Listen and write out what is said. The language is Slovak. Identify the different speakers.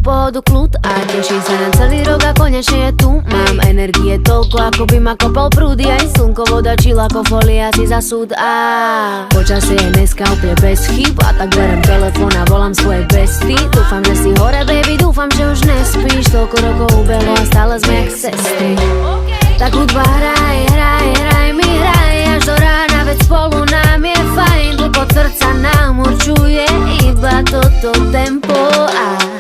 Speaker 1: pohodu, kľud a teší sa na celý rok a konečne je tu. Mám energie toľko, ako by ma kopal prúdy, aj slnko, voda, čil ako folia si za súd. A počasie je dneska úplne bez chyb, a tak berem telefón a volám svoje besty. Dúfam, že si hore, baby, dúfam, že už nespíš. Toľko rokov ubehlo a stále sme jak sestry. Tak hudba hraj, hraj, hraj mi hraj až do rána, veď spolu nám je fajn. Tlkot srdca nám určuje iba toto tempo. A